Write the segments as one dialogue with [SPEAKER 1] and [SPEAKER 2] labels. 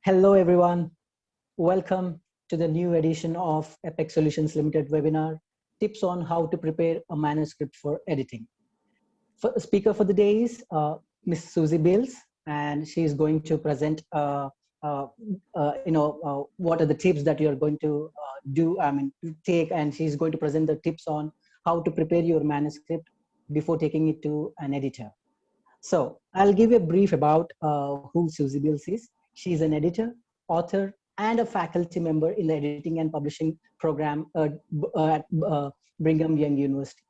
[SPEAKER 1] Hello, everyone. Welcome to the new edition of Epic Solutions Limited webinar, Tips on How to Prepare a Manuscript for Editing. Speaker for the day is Miss Susie Bills, and she is going to present, what are the tips that you are going to take, and she's going to present the tips on how to prepare your manuscript before taking it to an editor. So I'll give you a brief about who Susie Bills is. She's an editor, author, and a faculty member in the editing and publishing program at Brigham Young University.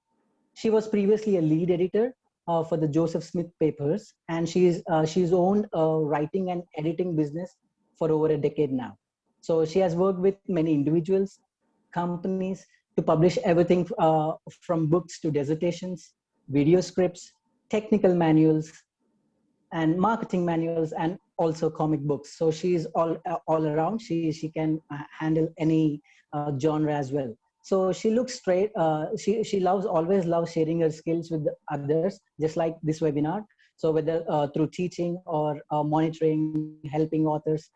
[SPEAKER 1] She was previously a lead editor for the Joseph Smith papers, and she's owned a writing and editing business for over a decade now. So she has worked with many individuals, companies to publish everything from books to dissertations, video scripts, technical manuals, and marketing manuals, and also comic books. So she's all around. She can handle any genre as well. So she looks straight. She always loves sharing her skills with others, just like this webinar. So whether through teaching or monitoring, helping authors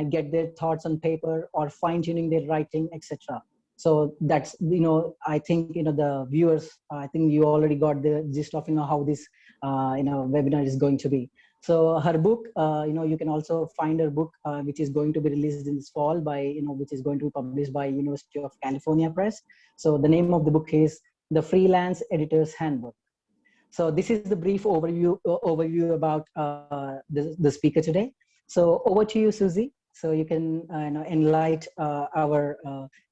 [SPEAKER 1] get their thoughts on paper or fine-tuning their writing, etc. So that's, I think, the viewers, I think you already got the gist of, how this, webinar is going to be. So her book, you can also find her book, which is going to be released in this fall by, which is going to be published by University of California Press. So the name of the book is The Freelance Editor's Handbook. So this is the brief overview about the speaker today. So over to you, Susie. So you can enlighten our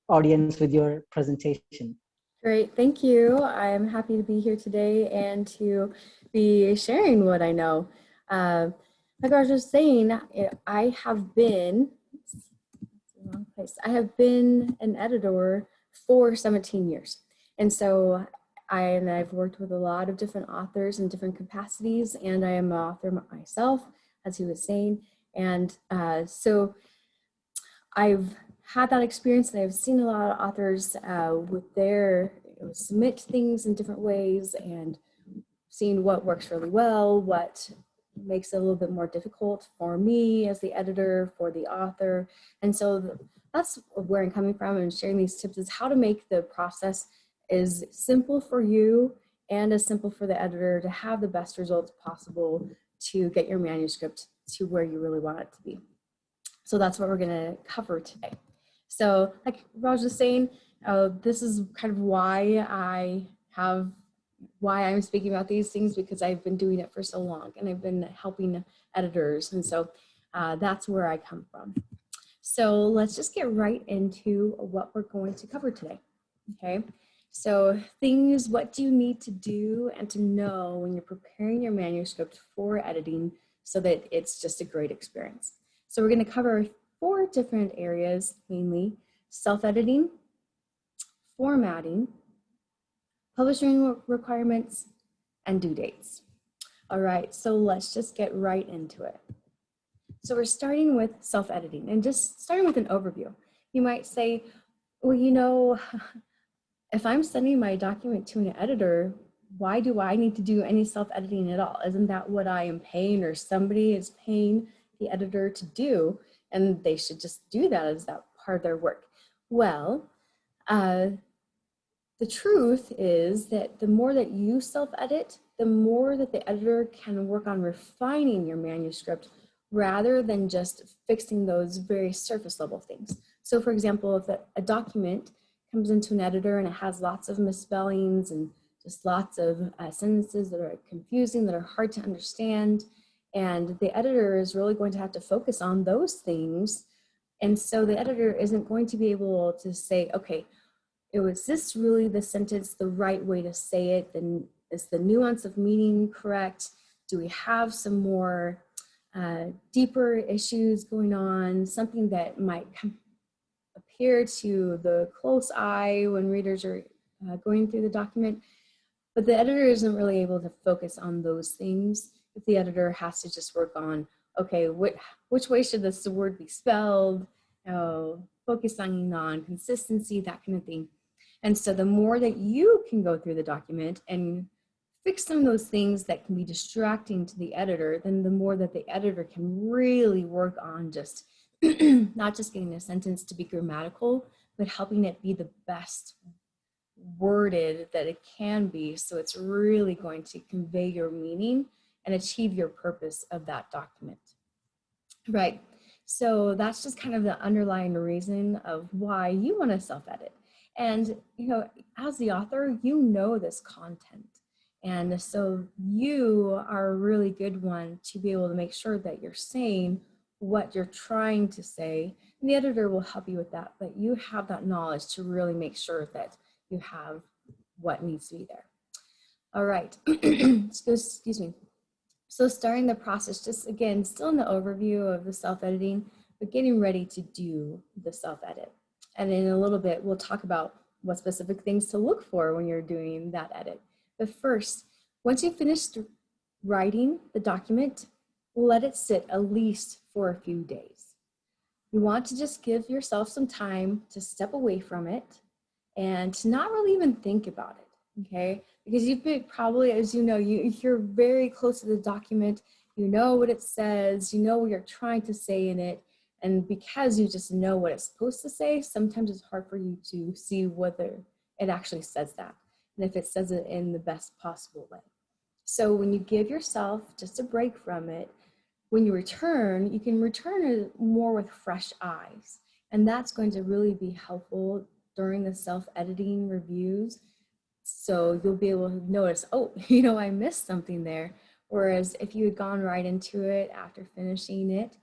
[SPEAKER 1] audience with your presentation.
[SPEAKER 2] Great, thank you. I'm happy to be here today and to be sharing what I know. Like I was just saying, I have been an editor for 17 years. And so I've worked with a lot of different authors in different capacities, and I am an author myself, as he was saying. And so I've had that experience, and I've seen a lot of authors with their submit things in different ways, and seeing what works really well, what makes it a little bit more difficult for me as the editor, for the author. And so that's where I'm coming from, and sharing these tips is how to make the process as simple for you and as simple for the editor to have the best results possible to get your manuscript to where you really want it to be. So that's what we're going to cover today. So like Raj was saying, this is kind of why I'm speaking about these things, because I've been doing it for so long and I've been helping editors. And so that's where I come from. So let's just get right into what we're going to cover today. Okay. So what do you need to do and to know when you're preparing your manuscript for editing so that it's just a great experience? So we're going to cover 4 different areas, mainly self-editing, formatting, publishing requirements, and due dates. All right, so let's just get right into it. So we're starting with self-editing, and just starting with an overview. You might say, well, if I'm sending my document to an editor, why do I need to do any self-editing at all? Isn't that what I am paying, or somebody is paying the editor to do, and they should just do that as that part of their work? Well, the truth is that the more that you self-edit, the more that the editor can work on refining your manuscript rather than just fixing those very surface level things. So for example, if a document comes into an editor and it has lots of misspellings and just lots of sentences that are confusing, that are hard to understand, and the editor is really going to have to focus on those things. And so the editor isn't going to be able to say, okay, was this really the sentence, the right way to say it? Then is the nuance of meaning correct? Do we have some more deeper issues going on? Something that might appear to the close eye when readers are going through the document. But the editor isn't really able to focus on those things if the editor has to just work on, okay, which way should this word be spelled? Focusing on consistency, that kind of thing. And so the more that you can go through the document and fix some of those things that can be distracting to the editor, then the more that the editor can really work on just not just getting a sentence to be grammatical, but helping it be the best worded that it can be, so it's really going to convey your meaning and achieve your purpose of that document. Right, so that's just kind of the underlying reason of why you want to self-edit. And as the author, you know this content, and so you are a really good one to be able to make sure that you're saying what you're trying to say, and the editor will help you with that, but you have that knowledge to really make sure that you have what needs to be there. All right, excuse me. So starting the process, just again, still in the overview of the self-editing, but getting ready to do the self-edit. And in a little bit, we'll talk about what specific things to look for when you're doing that edit. But first, once you've finished writing the document, let it sit at least for a few days. You want to just give yourself some time to step away from it and to not really even think about it, okay? Because you've been probably, as you know, you're very close to the document, you know what it says, you know what you're trying to say in it, and because you just know what it's supposed to say, sometimes it's hard for you to see whether it actually says that, and if it says it in the best possible way. So when you give yourself just a break from it, when you return, you can return it more with fresh eyes. And that's going to really be helpful during the self-editing reviews. So you'll be able to notice, oh, I missed something there. Whereas if you had gone right into it after finishing it,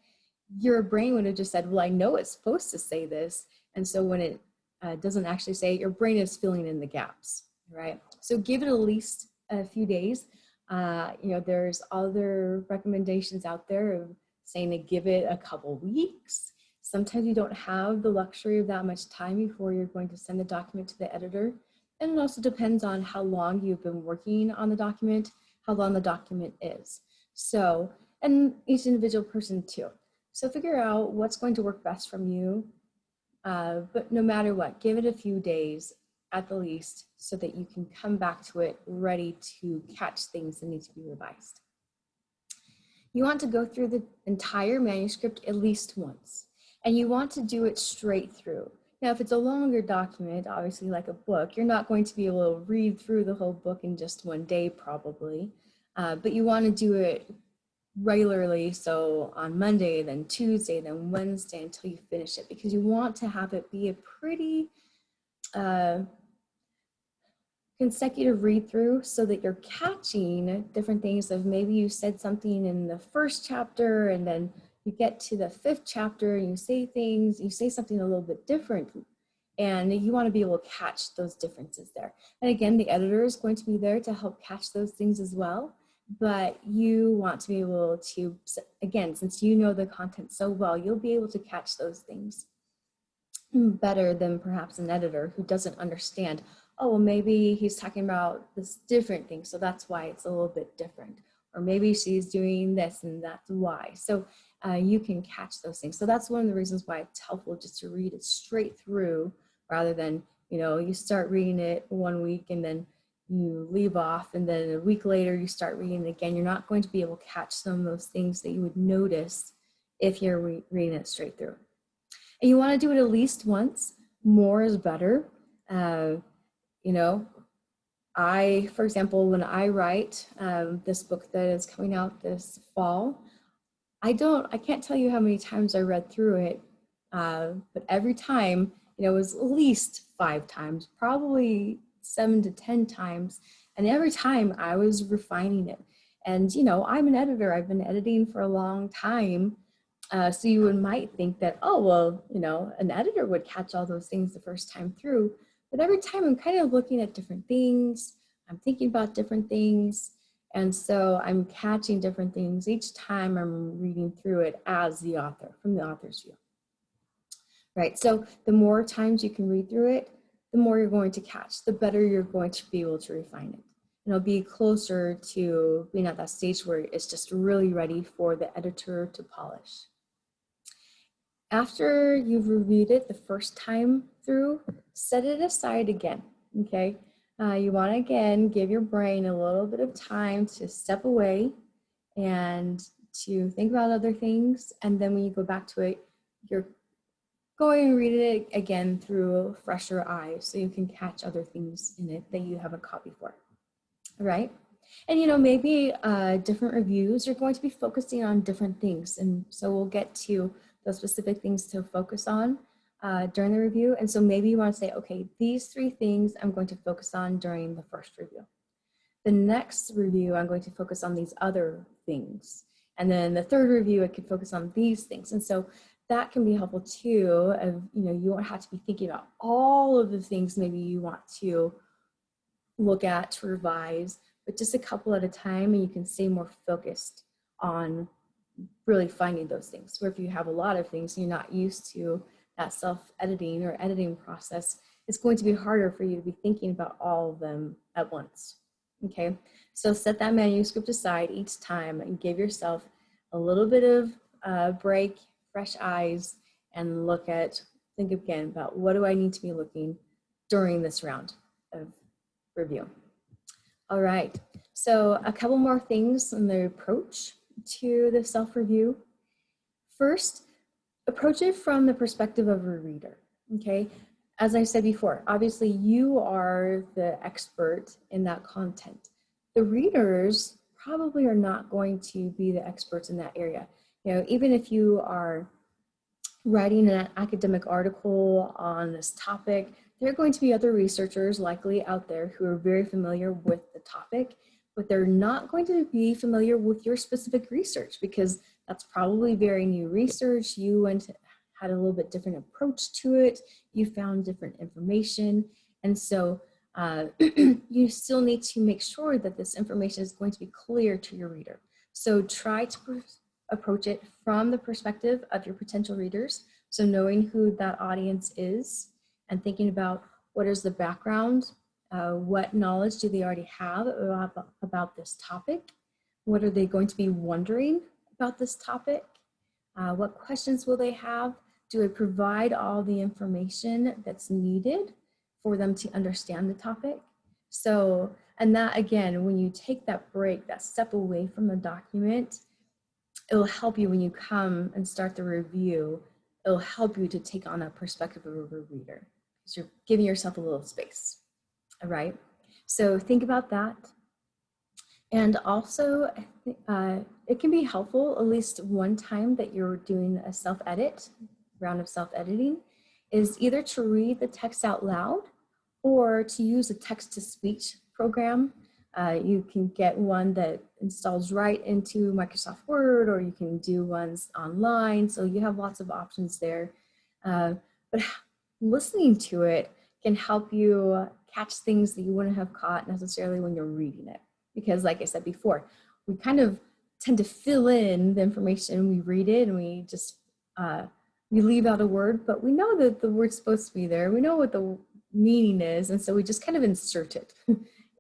[SPEAKER 2] your brain would have just said, well, I know it's supposed to say this. And so when it doesn't actually say it, your brain is filling in the gaps, right? So give it at least a few days. There's other recommendations out there of saying to give it a couple weeks. Sometimes you don't have the luxury of that much time before you're going to send the document to the editor. And it also depends on how long you've been working on the document, how long the document is. So, and each individual person too. So figure out what's going to work best from you. But no matter what, give it a few days at the least so that you can come back to it ready to catch things that need to be revised. You want to go through the entire manuscript at least once, and you want to do it straight through. Now, if it's a longer document, obviously like a book, you're not going to be able to read through the whole book in just one day probably, but you want to do it regularly, so on Monday, then Tuesday, then Wednesday until you finish it, because you want to have it be a pretty consecutive read through so that you're catching different things of maybe you said something in the first chapter and then you get to the fifth chapter and you say something a little bit different, and you want to be able to catch those differences there. And again, the editor is going to be there to help catch those things as well, but you want to be able to, again, since you know the content so well, you'll be able to catch those things better than perhaps an editor who doesn't understand, oh, well, maybe he's talking about this different thing, so that's why it's a little bit different. Or maybe she's doing this and that's why. So you can catch those things. So that's one of the reasons why it's helpful just to read it straight through rather than, you start reading it 1 week and then you leave off and then a week later you start reading it again. You're not going to be able to catch some of those things that you would notice if you're reading it straight through. And you want to do it at least once. More is better. For example, when I write this book that is coming out this fall, I can't tell you how many times I read through it, but every time, it was at least 5 times, probably 7 to 10 times. And every time I was refining it. And, I'm an editor. I've been editing for a long time. So you might think that, oh, well, an editor would catch all those things the first time through. But every time I'm kind of looking at different things, I'm thinking about different things. And so I'm catching different things each time I'm reading through it as the author, from the author's view. Right, so the more times you can read through it, the more you're going to catch, the better you're going to be able to refine it. And it'll be closer to being at that stage where it's just really ready for the editor to polish. After you've reviewed it the first time through, set it aside again, okay? You want to, again, give your brain a little bit of time to step away and to think about other things. And then when you go back to it, you're going and reading it again through fresher eyes so you can catch other things in it that you haven't caught before. All right. And, you know, maybe different reviews, you're going to be focusing on different things. And so we'll get to those specific things to focus on during the review. And so maybe you want to say, okay, these 3 things I'm going to focus on during the first review. The next review, I'm going to focus on these other things. And then the third review, I could focus on these things. And so that can be helpful too. Of, you know, you won't have to be thinking about all of the things maybe you want to look at to revise, but just a couple at a time, and you can stay more focused on really finding those things. Where if you have a lot of things, you're not used to that self-editing or editing process, it's going to be harder for you to be thinking about all of them at once. Okay, so set that manuscript aside each time and give yourself a little bit of break, fresh eyes, and think again about what do I need to be looking during this round of review. All right, so a couple more things in the approach to the self-review. First, approach it from the perspective of a reader, okay? As I said before, obviously you are the expert in that content. The readers probably are not going to be the experts in that area. You know, even if you are writing an academic article on this topic, there are going to be other researchers likely out there who are very familiar with the topic, but they're not going to be familiar with your specific research because that's probably very new research. You had a little bit different approach to it. You found different information. And so you still need to make sure that this information is going to be clear to your reader. So try to approach it from the perspective of your potential readers. So knowing who that audience is and thinking about what is the background, what knowledge do they already have about this topic? What are they going to be wondering about this topic? What questions will they have? Do I provide all the information that's needed for them to understand the topic? So, and that again, when you take that break, that step away from the document, it'll help you when you come and start the review. It'll help you to take on that perspective of a reader because you're giving yourself a little space. All right. So think about that. And also, it can be helpful at least one time that you're doing a self-edit, round of self-editing, is either to read the text out loud or to use a text-to-speech program. You can get one that installs right into Microsoft Word, or you can do ones online. So you have lots of options there. But listening to it can help you catch things that you wouldn't have caught necessarily when you're reading it. Because like I said before, we kind of tend to fill in the information, we read it and we just, we leave out a word, but we know that the word's supposed to be there. We know what the meaning is. And so we just kind of insert it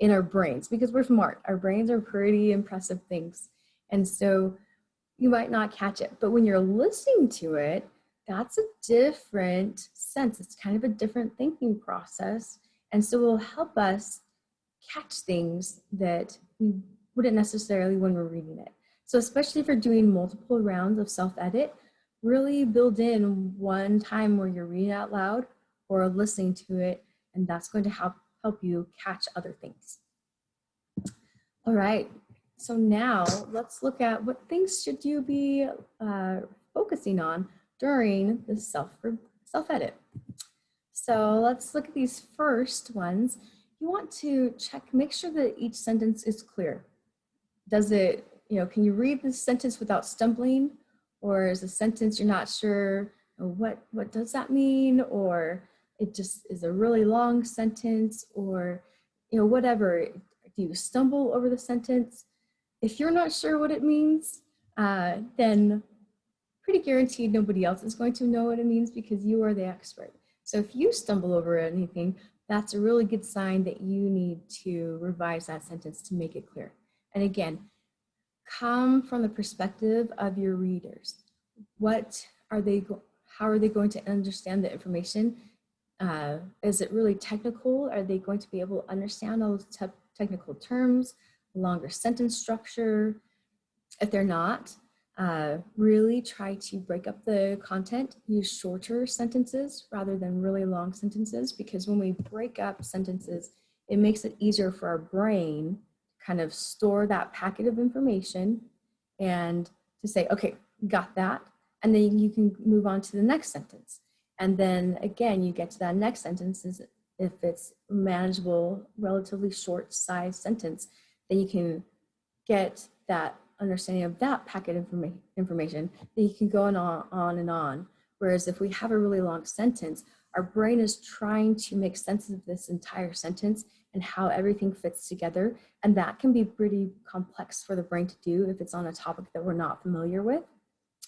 [SPEAKER 2] in our brains because we're smart. Our brains are pretty impressive things. And so you might not catch it, but when you're listening to it, that's a different sense. It's kind of a different thinking process. And so it will help us catch things that we wouldn't necessarily when we're reading it. So especially if you're doing multiple rounds of self-edit, really build in one time where you're reading out loud or listening to it, and that's going to help you catch other things. All right, so now let's look at what things should you be focusing on during the self-edit. So let's look at these first ones. You want to make sure that each sentence is clear. Does it, can you read this sentence without stumbling? Or is a sentence you're not sure what does that mean? Or it just is a really long sentence, or whatever. Do you stumble over the sentence? If you're not sure what it means, then pretty guaranteed nobody else is going to know what it means because you are the expert. So if you stumble over anything, that's a really good sign that you need to revise that sentence to make it clear. And again, come from the perspective of your readers. How are they going to understand the information? Is it really technical? Are they going to be able to understand all those technical terms, longer sentence structure? If they're not, Really try to break up the content, use shorter sentences rather than really long sentences, because when we break up sentences, it makes it easier for our brain to kind of store that packet of information and to say, okay, got that. And then you can move on to the next sentence. And then again, you get to that next sentence. If it's manageable, relatively short size sentence, then you can get that understanding of that packet information, then you can go on and on. Whereas if we have a really long sentence, our brain is trying to make sense of this entire sentence and how everything fits together. And that can be pretty complex for the brain to do if it's on a topic that we're not familiar with.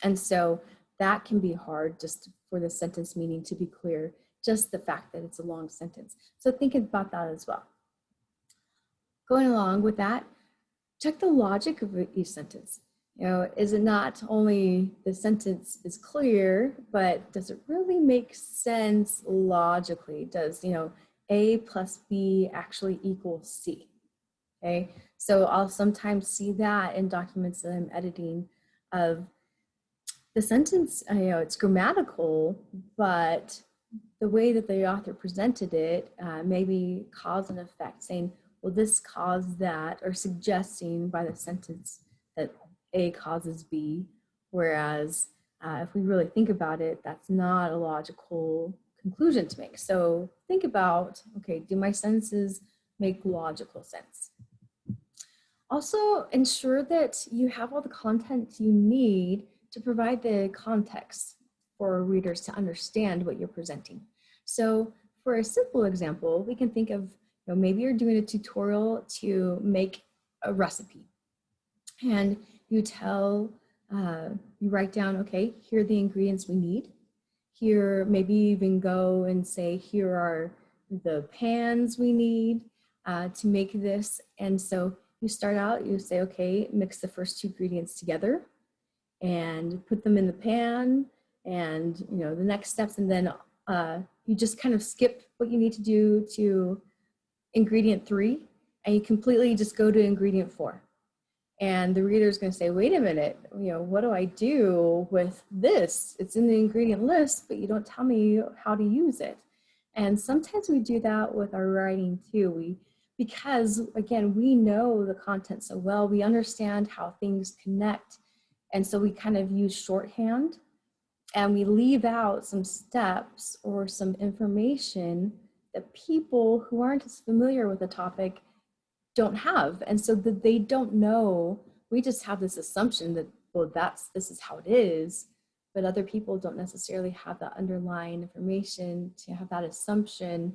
[SPEAKER 2] And so that can be hard just for the sentence meaning to be clear, just the fact that it's a long sentence. So think about that as well. Going along with that, check the logic of each sentence. You know, is it not only the sentence is clear, but does it really make sense logically? Does, you know, A plus B actually equal C? Okay, so I'll sometimes see that in documents that I'm editing of the sentence, you know, it's grammatical, but the way that the author presented it maybe cause and effect, saying, well, this caused that, or suggesting by the sentence that A causes B, whereas if we really think about it, that's not a logical conclusion to make. So think about, okay, do my sentences make logical sense? Also, ensure that you have all the content you need to provide the context for readers to understand what you're presenting. So for a simple example, we can think of, you know, maybe you're doing a tutorial to make a recipe, and you you write down, okay, here are the ingredients we need. Here, maybe you even go and say, here are the pans we need to make this. And so you start out, you say, okay, mix the first two ingredients together and put them in the pan, and you know the next steps, and then you just kind of skip what you need to do to ingredient 3, and you completely just go to ingredient 4. And the reader is going to say, wait a minute, you know, what do I do with this? It's in the ingredient list, but you don't tell me how to use it. And sometimes we do that with our writing too. Because again, we know the content so well, we understand how things connect. And so we kind of use shorthand, and we leave out some steps or some information that people who aren't as familiar with the topic don't have. And so that they don't know, we just have this assumption that, well, this is how it is, but other people don't necessarily have that underlying information to have that assumption.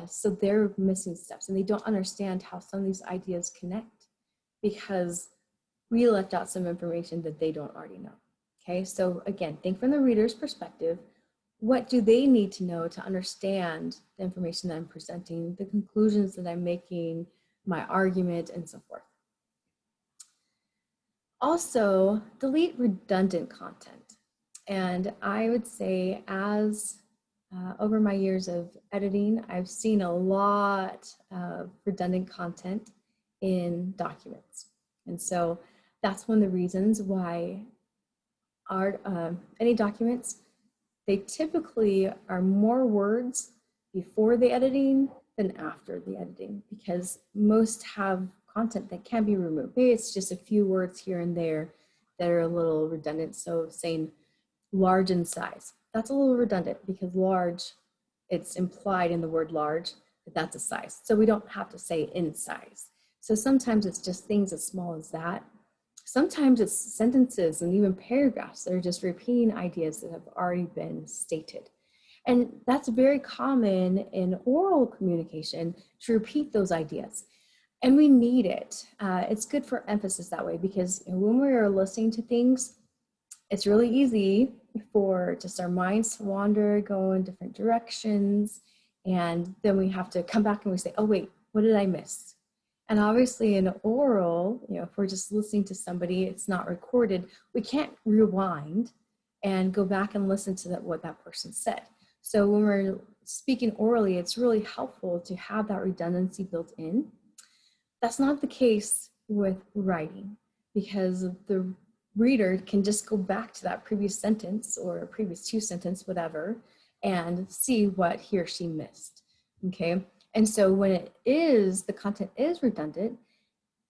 [SPEAKER 2] So they're missing steps, and they don't understand how some of these ideas connect because we left out some information that they don't already know. Okay, so again, think from the reader's perspective. What do they need to know to understand the information that I'm presenting, the conclusions that I'm making, my argument, and so forth? Also, delete redundant content. And I would say, as over my years of editing, I've seen a lot of redundant content in documents. And so that's one of the reasons why any documents, they typically are more words before the editing than after the editing, because most have content that can be removed. Maybe it's just a few words here and there that are a little redundant. So saying large in size, that's a little redundant because large, it's implied in the word large that that's a size. So we don't have to say in size. So sometimes it's just things as small as that. Sometimes it's sentences and even paragraphs that are just repeating ideas that have already been stated. And that's very common in oral communication, to repeat those ideas. And we need it. It's good for emphasis that way, because when we're listening to things, it's really easy for just our minds to wander, go in different directions. And then we have to come back and we say, oh wait, what did I miss? And obviously in oral, you know, if we're just listening to somebody, it's not recorded, we can't rewind and go back and listen to what that person said. So when we're speaking orally, it's really helpful to have that redundancy built in. That's not the case with writing, because the reader can just go back to that previous sentence or previous two sentence, whatever, and see what he or she missed, okay? And so when it is, the content is redundant,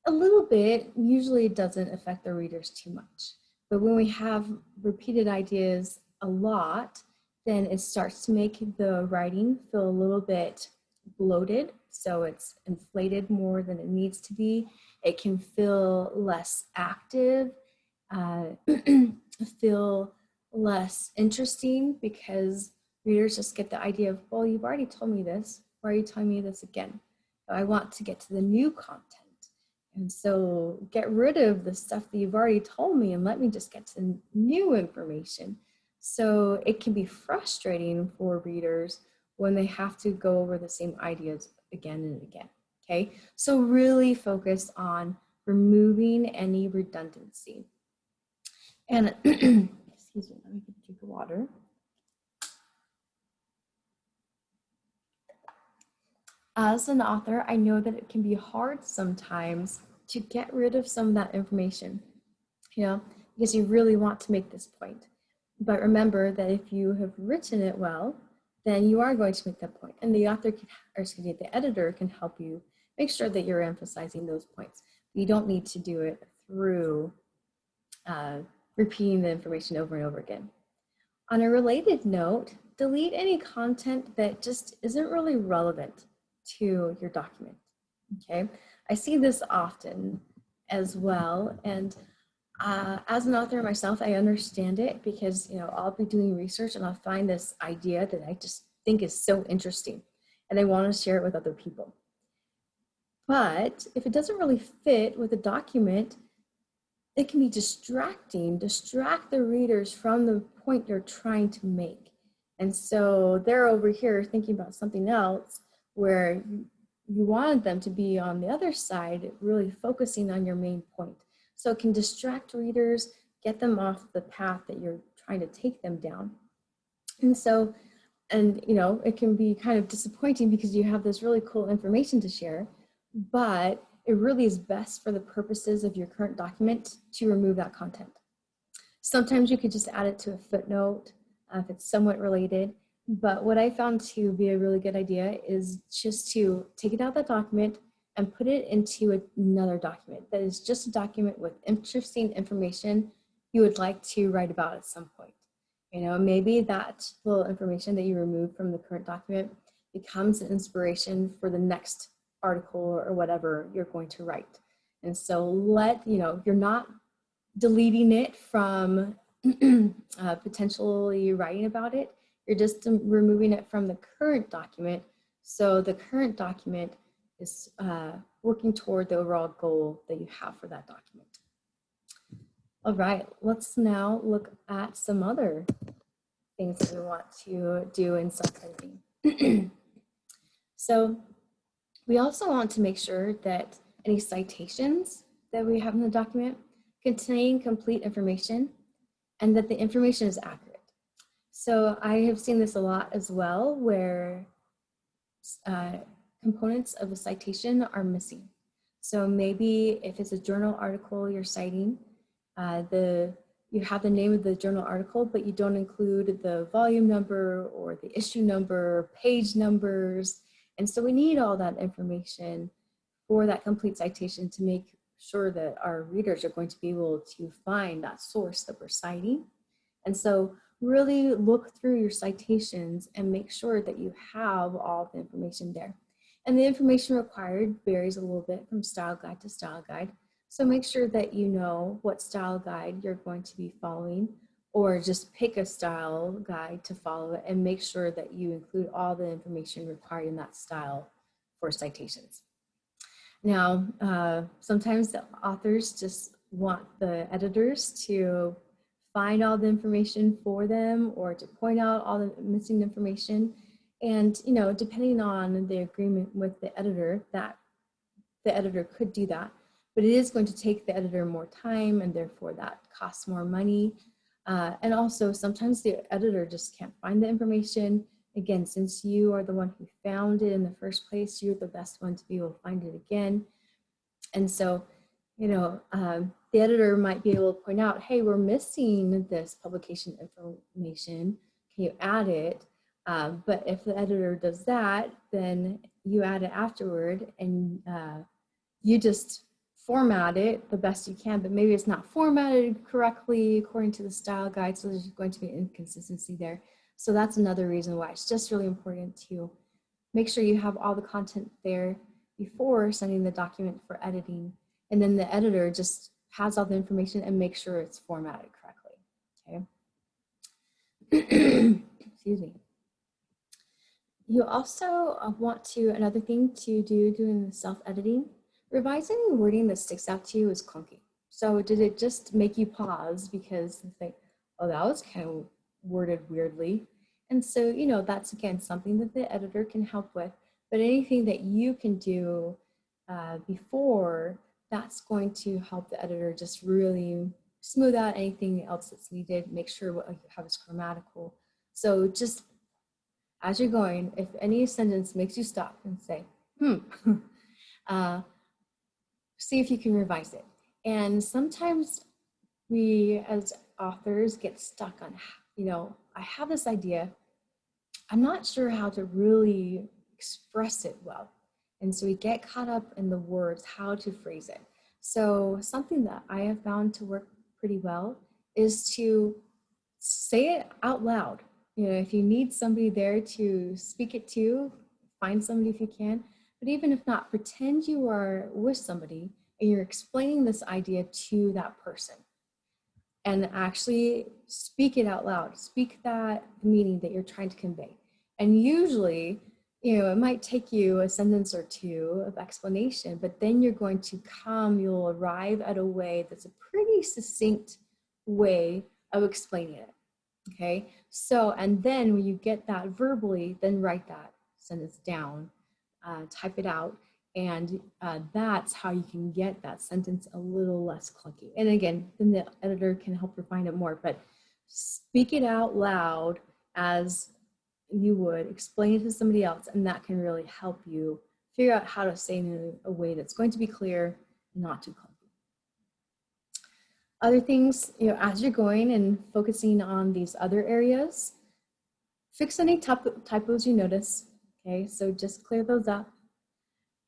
[SPEAKER 2] a little bit, usually it doesn't affect the readers too much. But when we have repeated ideas a lot, then it starts to make the writing feel a little bit bloated. So it's inflated more than it needs to be. It can feel less active, feel less interesting, because readers just get the idea of, well, you've already told me this. Why are you telling me this again? I want to get to the new content. And so get rid of the stuff that you've already told me and let me just get to new information. So it can be frustrating for readers when they have to go over the same ideas again and again, okay? So really focus on removing any redundancy. And excuse me, let me get a drink of water. As an author, I know that it can be hard sometimes to get rid of some of that information, you know, because you really want to make this point. But remember that if you have written it well, then you are going to make that point. And the author can, or excuse me, the editor can help you make sure that you're emphasizing those points. You don't need to do it through repeating the information over and over again. On a related note, delete any content that just isn't really relevant to your document, okay? I see this often as well, and as an author myself, I understand it because, you know, I'll be doing research and I'll find this idea that I just think is so interesting and I want to share it with other people. But if it doesn't really fit with the document, it can be distracting, distract the readers from the point you're trying to make. And so they're over here thinking about something else where you wanted them to be on the other side, really focusing on your main point. So it can distract readers, get them off the path that you're trying to take them down. And so, and you know, it can be kind of disappointing because you have this really cool information to share, but it really is best for the purposes of your current document to remove that content. Sometimes you could just add it to a footnote if it's somewhat related. But what I found to be a really good idea is just to take it out of that document and put it into another document that is just a document with interesting information you would like to write about at some point. You know, maybe that little information that you remove from the current document becomes an inspiration for the next article or whatever you're going to write. And so you know, you're not deleting it from potentially writing about it. You're just removing it from the current document. So the current document is working toward the overall goal that you have for that document. All right, let's now look at some other things that we want to do in self-editing. So we also want to make sure that any citations that we have in the document contain complete information and that the information is accurate. So I have seen this a lot as well, where components of a citation are missing. So maybe if it's a journal article you're citing, you have the name of the journal article, but you don't include the volume number or the issue number, page numbers. And so we need all that information for that complete citation to make sure that our readers are going to be able to find that source that we're citing. And so really look through your citations and make sure that you have all the information there. And the information required varies a little bit from style guide to style guide. So make sure that you know what style guide you're going to be following, or just pick a style guide to follow it and make sure that you include all the information required in that style for citations. Now, sometimes the authors just want the editors to find all the information for them or to point out all the missing information. And, you know, depending on the agreement with the editor, that the editor could do that. But it is going to take the editor more time, and therefore that costs more money. And also sometimes the editor just can't find the information. Again, since you are the one who found it in the first place, you're the best one to be able to find it again. And so, you know, the editor might be able to point out, hey, we're missing this publication information. Can you add it? But if the editor does that, then you add it afterward, and you just format it the best you can, but maybe it's not formatted correctly according to the style guide, so there's going to be inconsistency there. So that's another reason why it's just really important to make sure you have all the content there before sending the document for editing, and then the editor just has all the information and make sure it's formatted correctly, okay? Excuse me. You also want to, another thing to do during the self-editing, revise any wording that sticks out to you as clunky. So did it just make you pause because you think, oh, that was kind of worded weirdly? And so, you know, that's again something that the editor can help with, but anything that you can do before, that's going to help the editor just really smooth out anything else that's needed, make sure what you have is grammatical. So just as you're going, if any sentence makes you stop and say, see if you can revise it. And sometimes we as authors get stuck on, you know, I have this idea, I'm not sure how to really express it well. And so we get caught up in the words, how to phrase it. So something that I have found to work pretty well is to say it out loud. You know, if you need somebody there to speak it to, find somebody if you can. But even if not, pretend you are with somebody and you're explaining this idea to that person. And actually speak it out loud. Speak that meaning that you're trying to convey. And usually, you know, it might take you a sentence or two of explanation, but then you're going to you'll arrive at a way that's a pretty succinct way of explaining it. Okay, so, and then when you get that verbally, then write that sentence down, type it out, and that's how you can get that sentence a little less clunky. And again, then the editor can help refine it more, but speak it out loud as you would explain it to somebody else, and that can really help you figure out how to say it in a way that's going to be clear and not too clunky. Other things, you know, as you're going and focusing on these other areas, fix any typos you notice, okay? So just clear those up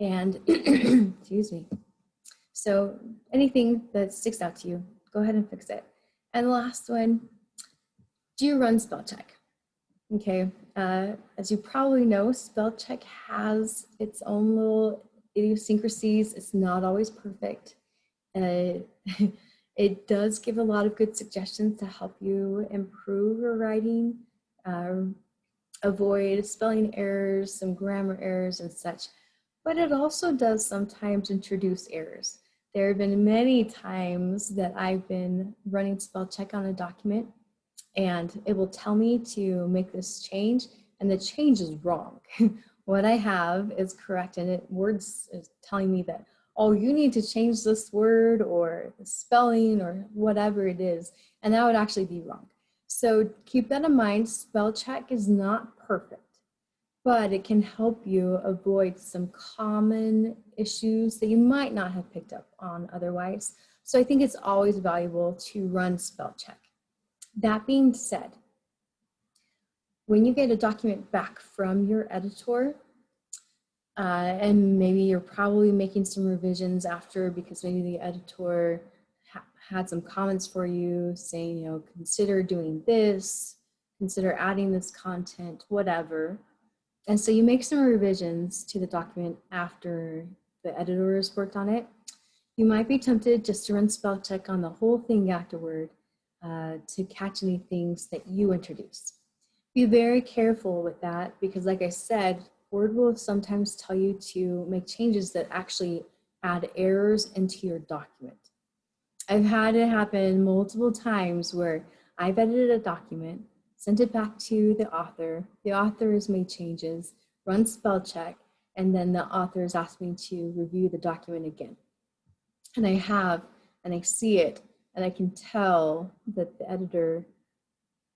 [SPEAKER 2] and, excuse me. So anything that sticks out to you, go ahead and fix it. And the last one, do you run spell check? Okay, as you probably know, spell check has its own little idiosyncrasies. It's not always perfect. It does give a lot of good suggestions to help you improve your writing, avoid spelling errors, some grammar errors and such, but it also does sometimes introduce errors. There have been many times that I've been running spell check on a document and it will tell me to make this change and the change is wrong. What I have is correct and words is telling me that, oh, you need to change this word or the spelling or whatever it is, and that would actually be wrong. So keep that in mind. Spell check is not perfect, but it can help you avoid some common issues that you might not have picked up on otherwise. So I think it's always valuable to run spell check. That being said, when you get a document back from your editor, and maybe you're probably making some revisions after because maybe the editor had some comments for you saying, you know, consider doing this, consider adding this content, whatever. And so you make some revisions to the document after the editor has worked on it. You might be tempted just to run spell check on the whole thing afterward to catch any things that you introduce. Be very careful with that because, like I said, Word will sometimes tell you to make changes that actually add errors into your document. I've had it happen multiple times where I've edited a document, sent it back to the author has made changes, run spell check, and then the author has asked me to review the document again. And I have, and I see it, and I can tell that the editor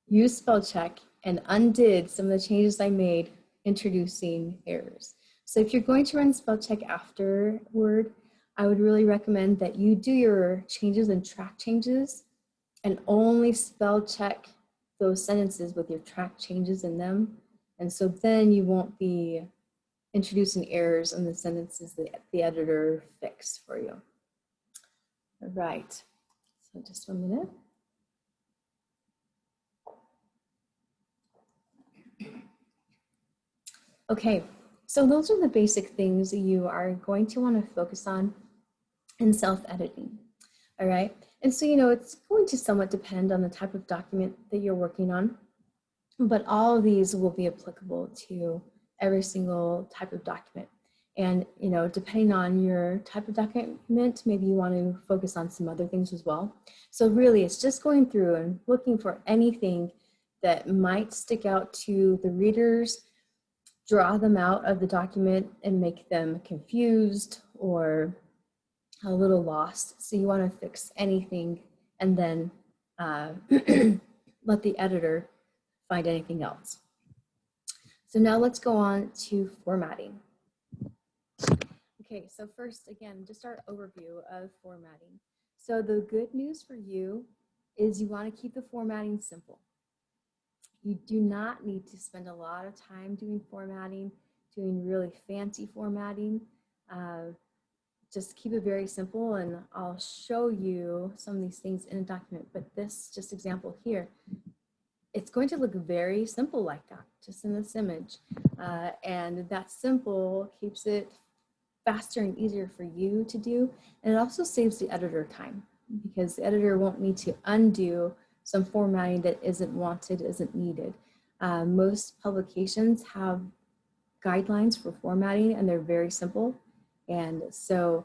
[SPEAKER 2] used spell check and undid some of the changes I made, introducing errors. So if you're going to run spell check afterward, I would really recommend that you do your changes and track changes and only spell check those sentences with your track changes in them. And so then you won't be introducing errors in the sentences that the editor fixed for you. All right, so just 1 minute. Okay, so those are the basic things that you are going to want to focus on in self-editing. All right, and so it's going to somewhat depend on the type of document that you're working on, but all of these will be applicable to every single type of document. And depending on your type of document, maybe you want to focus on some other things as well. So really, it's just going through and looking for anything that might stick out to the readers, draw them out of the document and make them confused or a little lost. So you want to fix anything and then let the editor find anything else. So now let's go on to formatting. Okay, so first, again, just our overview of formatting. So the good news for you is you want to keep the formatting simple. You do not need to spend a lot of time doing formatting, doing really fancy formatting. Just keep it very simple, and I'll show you some of these things in a document, but this just example here, it's going to look very simple like that, just in this image. And that simple keeps it faster and easier for you to do. And it also saves the editor time because the editor won't need to undo some formatting that isn't wanted, isn't needed. Most publications have guidelines for formatting and they're very simple. And so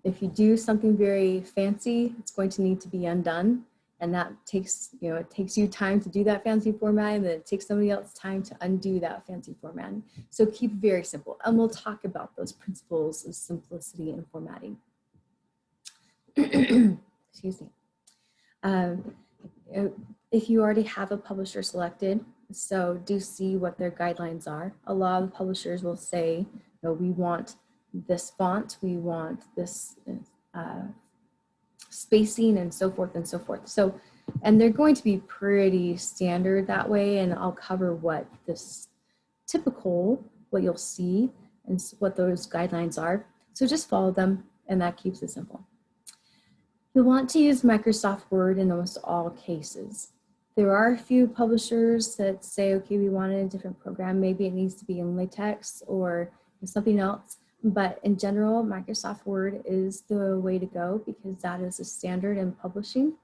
[SPEAKER 2] if you do something very fancy, it's going to need to be undone. And that takes, it takes you time to do that fancy formatting, then it takes somebody else time to undo that fancy formatting. So keep it very simple. And we'll talk about those principles of simplicity in formatting. Excuse me. If you already have a publisher selected, so do see what their guidelines are. A lot of publishers will say, we want this font, we want this spacing and so forth and so forth. So, and they're going to be pretty standard that way, and I'll cover what this typical, what you'll see and what those guidelines are. So just follow them and that keeps it simple. You'll want to use Microsoft Word in almost all cases. There are a few publishers that say, okay, we want it in a different program. Maybe it needs to be in LaTeX or something else. But in general, Microsoft Word is the way to go because that is a standard in publishing.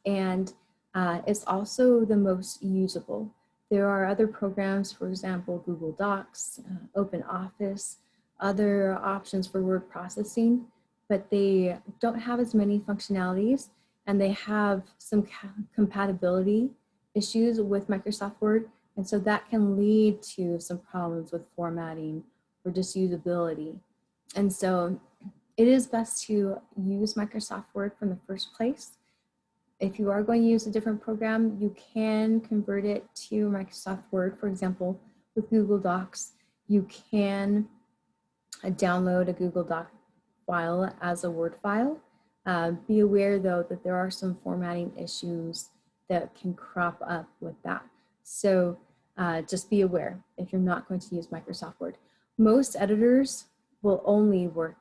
[SPEAKER 2] And it's also the most usable. There are other programs, for example, Google Docs, OpenOffice, other options for word processing, but they don't have as many functionalities and they have some compatibility issues with Microsoft Word. And so that can lead to some problems with formatting or just usability. And so it is best to use Microsoft Word from the first place. If you are going to use a different program, you can convert it to Microsoft Word. For example, with Google Docs, you can download a Google Doc file as a Word file. Be aware though that there are some formatting issues that can crop up with that. So just be aware if you're not going to use Microsoft Word. Most editors will only work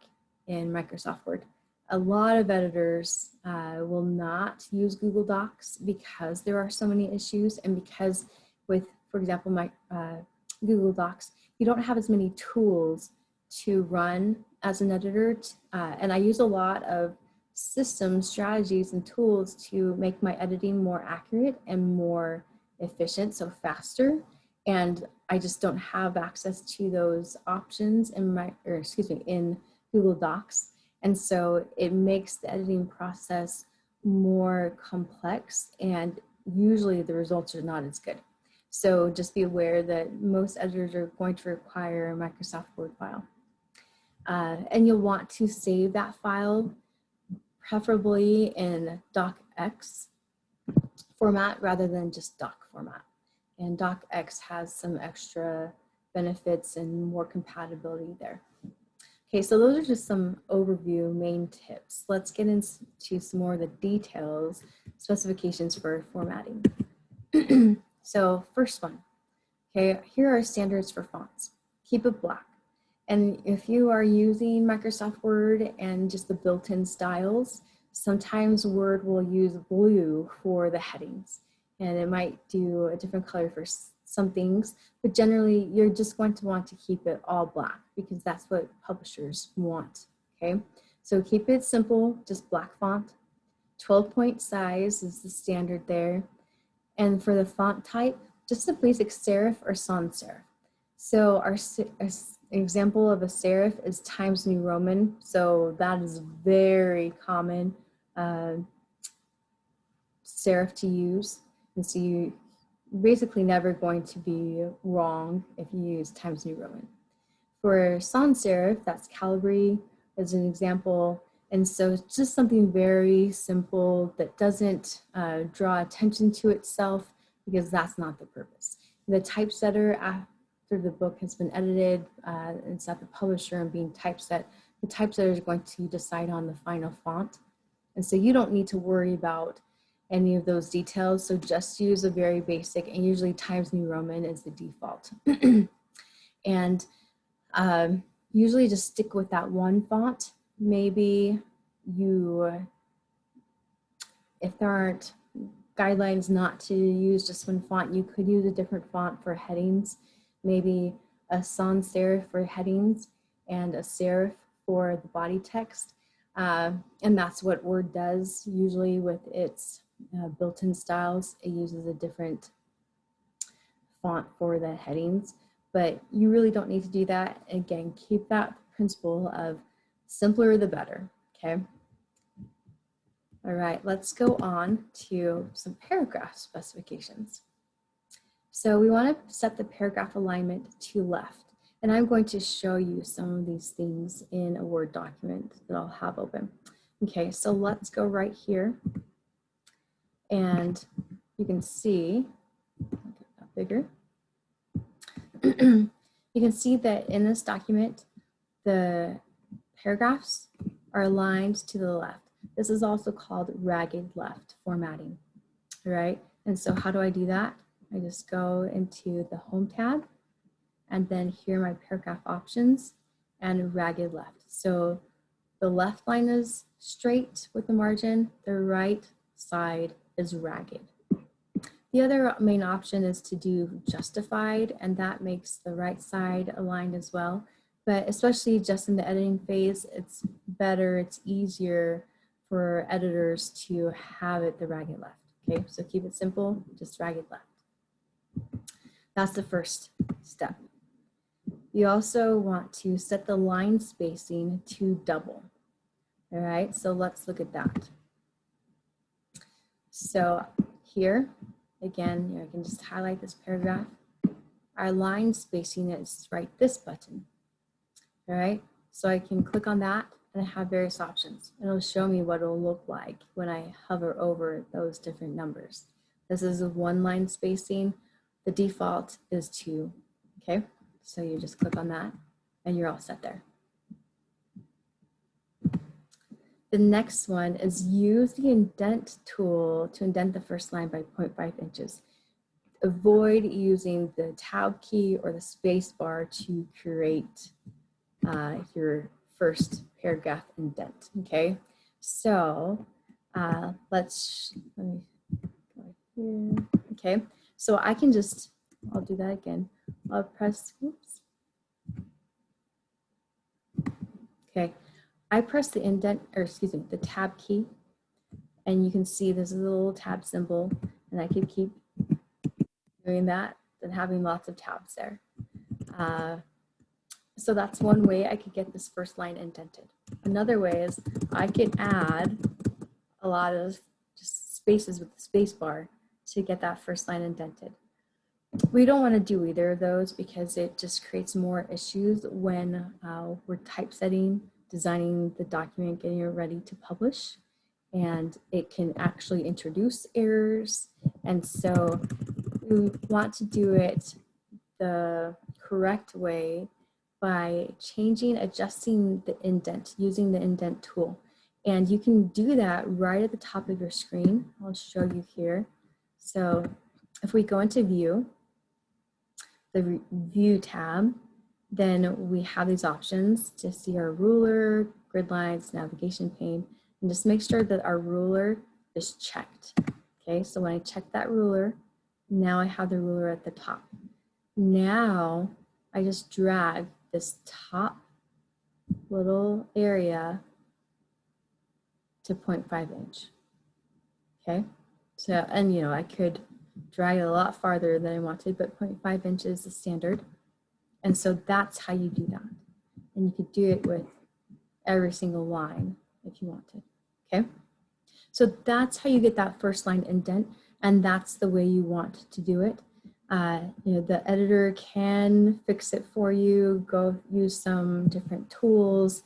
[SPEAKER 2] in Microsoft Word. A lot of editors will not use Google Docs because there are so many issues and because with, for example, Google Docs, you don't have as many tools to run as an editor. And I use a lot of systems, strategies, and tools to make my editing more accurate and more efficient, so faster. And I just don't have access to those options in in Google Docs. And so it makes the editing process more complex and usually the results are not as good. So just be aware that most editors are going to require a Microsoft Word file. And you'll want to save that file preferably in docx format rather than just doc format. And docx has some extra benefits and more compatibility there. Okay, so those are just some overview main tips. Let's get into some more of the details, specifications for formatting. So first one, okay, here are standards for fonts. Keep it black. And if you are using Microsoft Word and just the built-in styles, sometimes Word will use blue for the headings, and it might do a different color for some things, but generally you're just going to want to keep it all black because that's what publishers want, okay? So keep it simple, just black font. 12-point size is the standard there. And for the font type, just a basic serif or sans serif. So our example of a serif is Times New Roman. So that is very common serif to use. And so you basically never going to be wrong if you use Times New Roman. For sans serif, that's Calibri as an example. And so it's just something very simple that doesn't draw attention to itself because that's not the purpose. The typesetter, after the book has been edited, it's at the publisher and being typeset, the typesetter is going to decide on the final font. And so you don't need to worry about any of those details. So just use a very basic, and usually Times New Roman is the default. And usually just stick with that one font. Maybe you, if there aren't guidelines not to use just one font, you could use a different font for headings, maybe a sans serif for headings and a serif for the body text. And that's what Word does usually with its built-in styles. It uses a different font for the headings, but you really don't need to do that. Again, keep that principle of simpler the better, okay? All right, let's go on to some paragraph specifications. So we want to set the paragraph alignment to left, and I'm going to show you some of these things in a Word document that I'll have open. Okay, so let's go right here, and you can see, get that bigger. You can see that in this document, the paragraphs are aligned to the left. This is also called ragged left formatting, all right? And so how do I do that? I just go into the Home tab, and then here are my paragraph options and ragged left. So the left line is straight with the margin, the right side is ragged. The other main option is to do justified, and that makes the right side aligned as well. But especially just in the editing phase, it's better, it's easier for editors to have it the ragged left. Okay, so keep it simple, just ragged left. That's the first step. You also want to set the line spacing to double. All right, so let's look at that. So here, again, I can just highlight this paragraph. Our line spacing is right this button. All right, so I can click on that and I have various options. It'll show me what it'll look like when I hover over those different numbers. This is a one line spacing. The default is 2, okay? So you just click on that and you're all set there. The next one is use the indent tool to indent the first line by 0.5 inches. Avoid using the tab key or the space bar to create your first paragraph indent, okay? So let me go here, okay? So I can just, I'll do that again. I'll press, oops. Okay, I press the indent, or excuse me, the tab key, and you can see this is a little tab symbol, and I can keep doing that and having lots of tabs there. So that's one way I could get this first line indented. Another way is I could add a lot of just spaces with the space bar to get that first line indented. We don't want to do either of those because it just creates more issues when we're typesetting, designing the document, getting it ready to publish, and it can actually introduce errors. And so we want to do it the correct way by adjusting the indent, using the indent tool. And you can do that right at the top of your screen. I'll show you here. So if we go into view, the view tab, then we have these options to see our ruler, grid lines, navigation pane, and just make sure that our ruler is checked. Okay, so when I check that ruler, now I have the ruler at the top. Now I just drag this top little area to 0.5 inch. Okay, so, and you know, I could drag it a lot farther than I wanted, but 0.5 inches is the standard. And so that's how you do that. And you could do it with every single line if you wanted, okay? So that's how you get that first line indent, and that's the way you want to do it. You know, the editor can fix it for you, go use some different tools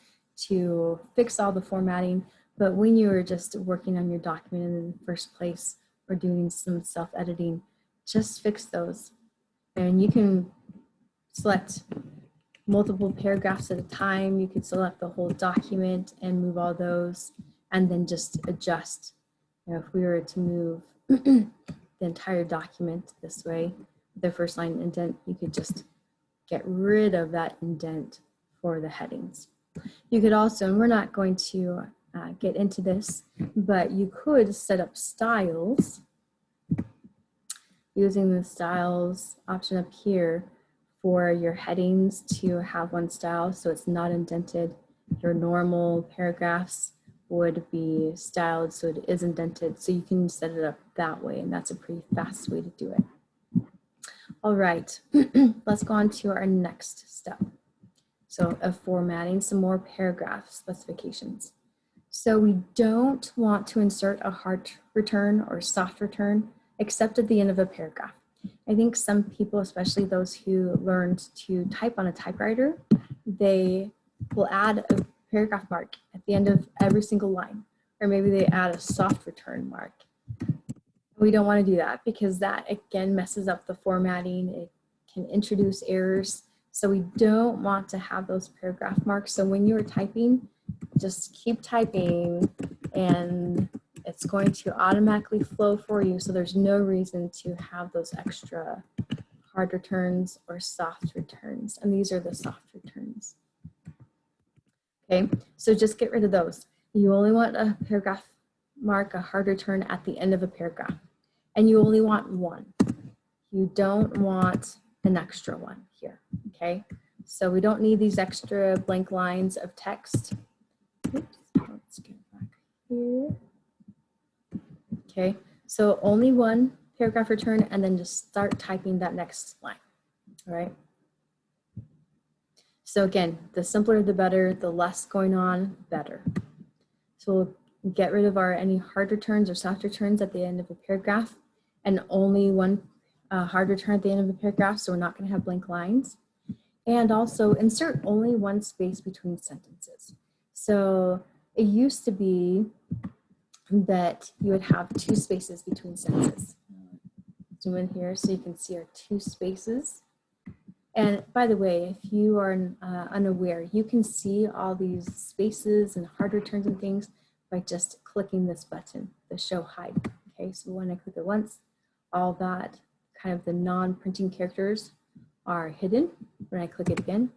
[SPEAKER 2] to fix all the formatting, but when you are just working on your document in the first place or doing some self-editing, just fix those. And you can select multiple paragraphs at a time. You could select the whole document and move all those, and then just adjust. You know, if we were to move the entire document this way, the first line indent, you could just get rid of that indent for the headings. You could also, and we're not going to get into this, but you could set up styles using the styles option up here for your headings to have one style so it's not indented. Your normal paragraphs would be styled so it is indented, so you can set it up that way, and that's a pretty fast way to do it. All right, let's go on to our next step. So of formatting some more paragraph specifications. So we don't want to insert a hard return or soft return except at the end of a paragraph. I think some people, especially those who learned to type on a typewriter, they will add a paragraph mark at the end of every single line, or maybe they add a soft return mark. We don't want to do that because that again messes up the formatting. It can introduce errors. So we don't want to have those paragraph marks. So when you're typing, just keep typing and it's going to automatically flow for you. So there's no reason to have those extra hard returns or soft returns. And these are the soft returns. Okay, so just get rid of those. You only want a paragraph mark, a hard return at the end of a paragraph. And you only want one. You don't want an extra one here, okay? So we don't need these extra blank lines of text. Oops, let's get back here. Okay, so only one paragraph return and then just start typing that next line, all right? So again, the simpler the better, the less going on, better. So we'll get rid of any hard returns or soft returns at the end of a paragraph, and only one hard return at the end of a paragraph, so we're not gonna have blank lines. And also insert only one space between sentences. So it used to be that you would have 2 spaces between sentences. Zoom in here so you can see our 2 spaces. And by the way, if you are unaware, you can see all these spaces and hard returns and things by just clicking this button, the show hide. Okay, so when I click it once, all that kind of the non-printing characters are hidden. When I click it again,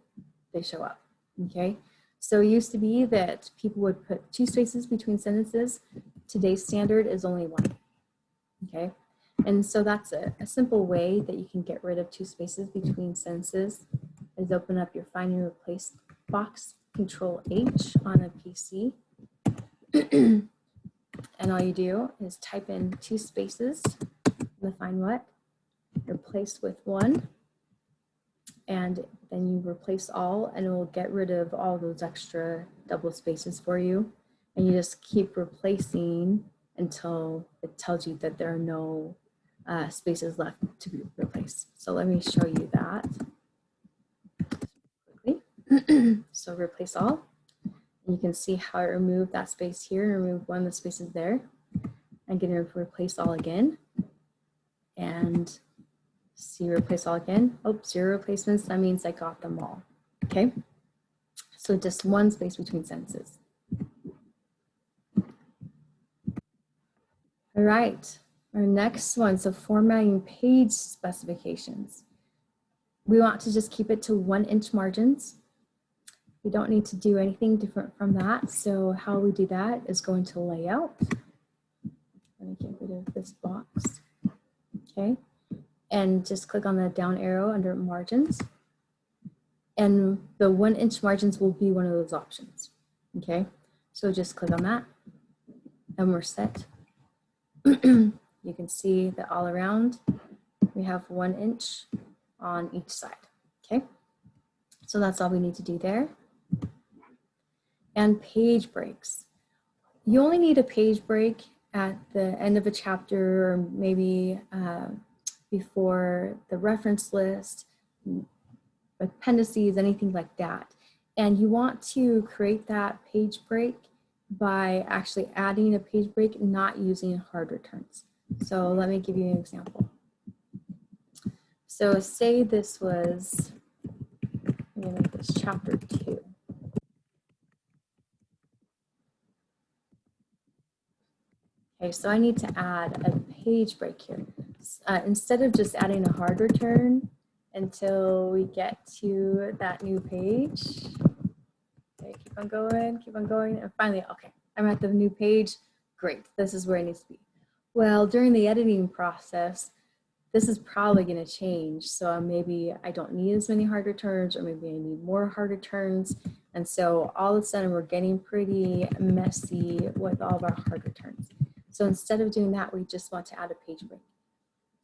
[SPEAKER 2] they show up. Okay, so it used to be that people would put 2 spaces between sentences. Today's standard is only 1. Okay. And so that's a simple way that you can get rid of 2 spaces between sentences is open up your find and replace box, Control H on a PC. And all you do is type in 2 spaces in the find what, replace with 1, and then you replace all, and it will get rid of all those extra double spaces for you. And you just keep replacing until it tells you that there are no spaces left to be replaced. So let me show you that quickly. So replace all. And you can see how I removed that space here and remove one of the spaces there. I'm going to replace all again. And see replace all again. Oh, 0 replacements. That means I got them all. okay? So just one space between sentences. All right, our next one, so formatting page specifications. We want to just keep it to 1-inch margins. We don't need to do anything different from that. So how we do that is go into layout. Let me get rid of this box, okay? And just click on the down arrow under margins. And the 1-inch margins will be one of those options, okay? So just click on that and we're set. You can see that all around we have 1 inch on each side, okay? So that's all we need to do there. And page breaks. You only need a page break at the end of a chapter, or maybe before the reference list, appendices, anything like that. And you want to create that page break by actually adding a page break, not using hard returns. So let me give you an example. So say this was, I'm gonna make this chapter 2. Okay, so I need to add a page break here. Instead of just adding a hard return until we get to that new page. Okay, keep on going, and finally, okay, I'm at the new page. Great, this is where it needs to be. Well, during the editing process, this is probably going to change. So maybe I don't need as many hard returns, or maybe I need more hard returns. And so all of a sudden we're getting pretty messy with all of our hard returns. So instead of doing that, we just want to add a page break.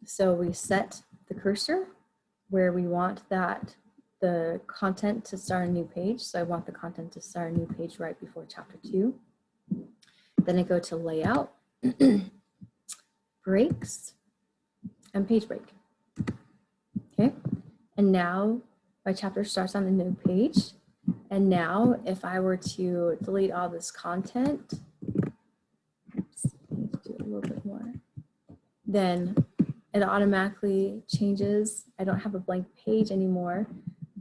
[SPEAKER 2] So we set the cursor where we want the content to start a new page. So I want the content to start a new page right before chapter 2. Then I go to layout, breaks, and page break. Okay, and now my chapter starts on a new page. And now if I were to delete all this content, oops, I need to do a little bit more, then it automatically changes. I don't have a blank page anymore.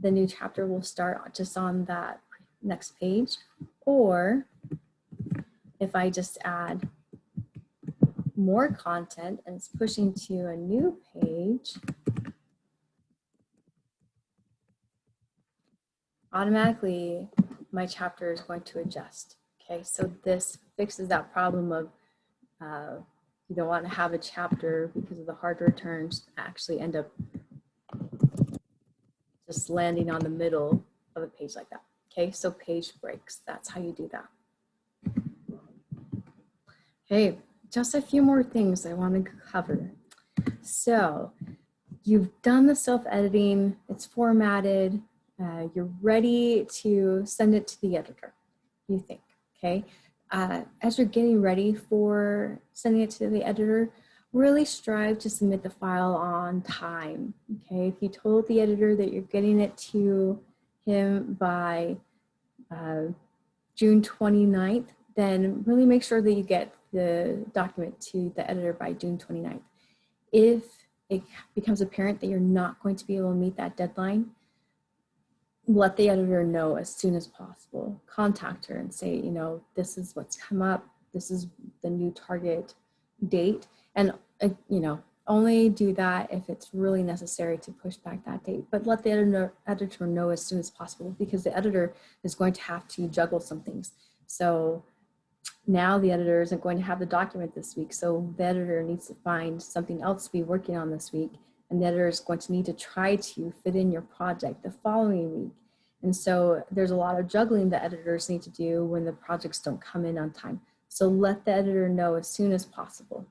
[SPEAKER 2] The new chapter will start just on that next page. Or if I just add more content and it's pushing to a new page, automatically my chapter is going to adjust. Okay, so this fixes that problem of you don't want to have a chapter because of the hard returns actually end up just landing on the middle of a page like that. Okay, so page breaks, that's how you do that. Okay, just a few more things I want to cover. So you've done the self-editing, it's formatted, you're ready to send it to the editor, you think, okay? As you're getting ready for sending it to the editor, really strive to submit the file on time, okay? If you told the editor that you're getting it to him by June 29th, then really make sure that you get the document to the editor by June 29th. If it becomes apparent that you're not going to be able to meet that deadline, let the editor know as soon as possible. Contact her and say, you know, this is what's come up. This is the new target date. And, you know, only do that if it's really necessary to push back that date. But let the editor know as soon as possible, because the editor is going to have to juggle some things. So now the editor isn't going to have the document this week. So the editor needs to find something else to be working on this week. And the editor is going to need to try to fit in your project the following week. And so there's a lot of juggling the editors need to do when the projects don't come in on time. So let the editor know as soon as possible.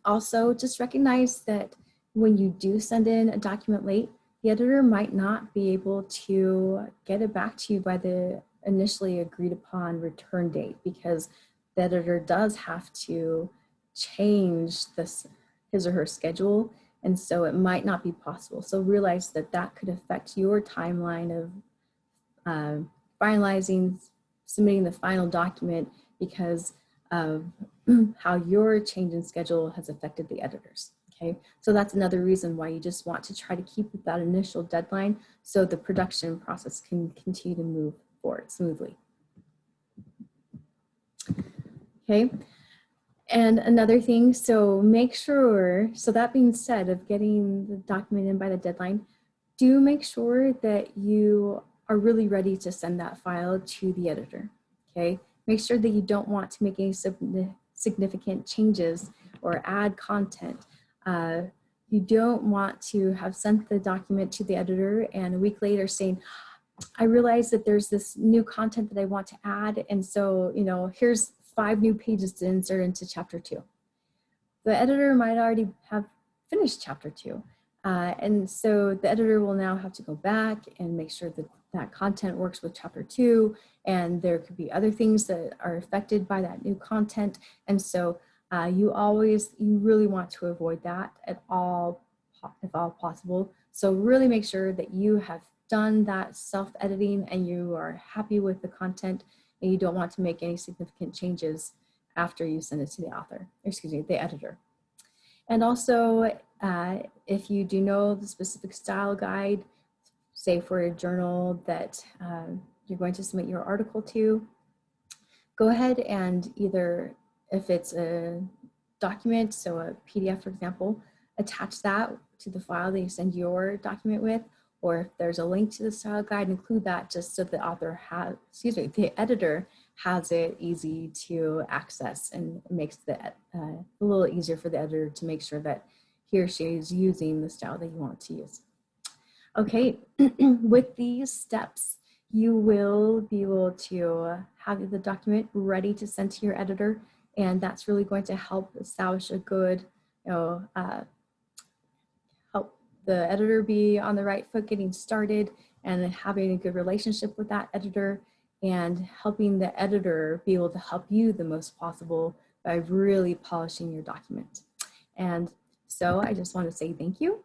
[SPEAKER 2] Also, just recognize that when you do send in a document late, the editor might not be able to get it back to you by the initially agreed upon return date, because the editor does have to change his or her schedule, and so it might not be possible. So realize that that could affect your timeline of finalizing, submitting the final document, because of how your change in schedule has affected the editors, Okay, so that's another reason why you just want to try to keep that initial deadline so the production process can continue to move forward smoothly. Okay, and another thing, so make sure, so that being said, of getting the document in by the deadline, do make sure that you are really ready to send that file to the editor. Okay, make sure that you don't want to make any significant changes or add content. You don't want to have sent the document to the editor and a week later saying, I realize that there's this new content that I want to add, and so, you know, here's 5 new pages to insert into chapter 2. The editor might already have finished chapter 2. And so the editor will now have to go back and make sure that that content works with chapter 2, and there could be other things that are affected by that new content. And so you really want to avoid that at all, if all possible. So really make sure that you have done that self-editing and you are happy with the content and you don't want to make any significant changes after you send it to the author, the editor. And also, if you do know the specific style guide, say for a journal that you're going to submit your article to, go ahead and either, if it's a document, so a PDF, for example, attach that to the file that you send your document with, or if there's a link to the style guide, include that just so the editor has it easy to access, and it makes it a little easier for the editor to make sure that he or she is using the style that you want to use. Okay, with these steps, you will be able to have the document ready to send to your editor, and that's really going to help establish a good, help the editor be on the right foot getting started and having a good relationship with that editor, and helping the editor be able to help you the most possible by really polishing your document. And so I just want to say thank you.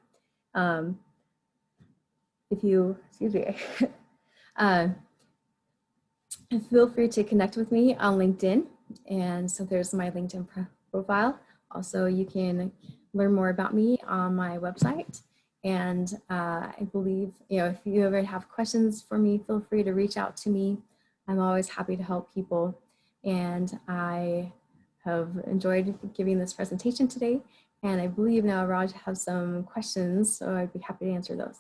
[SPEAKER 2] Feel free to connect with me on LinkedIn. And so there's my LinkedIn profile. Also, you can learn more about me on my website. And I believe, if you ever have questions for me, feel free to reach out to me. I'm always happy to help people. And I have enjoyed giving this presentation today. And I believe now Raj has some questions, so I'd be happy to answer those.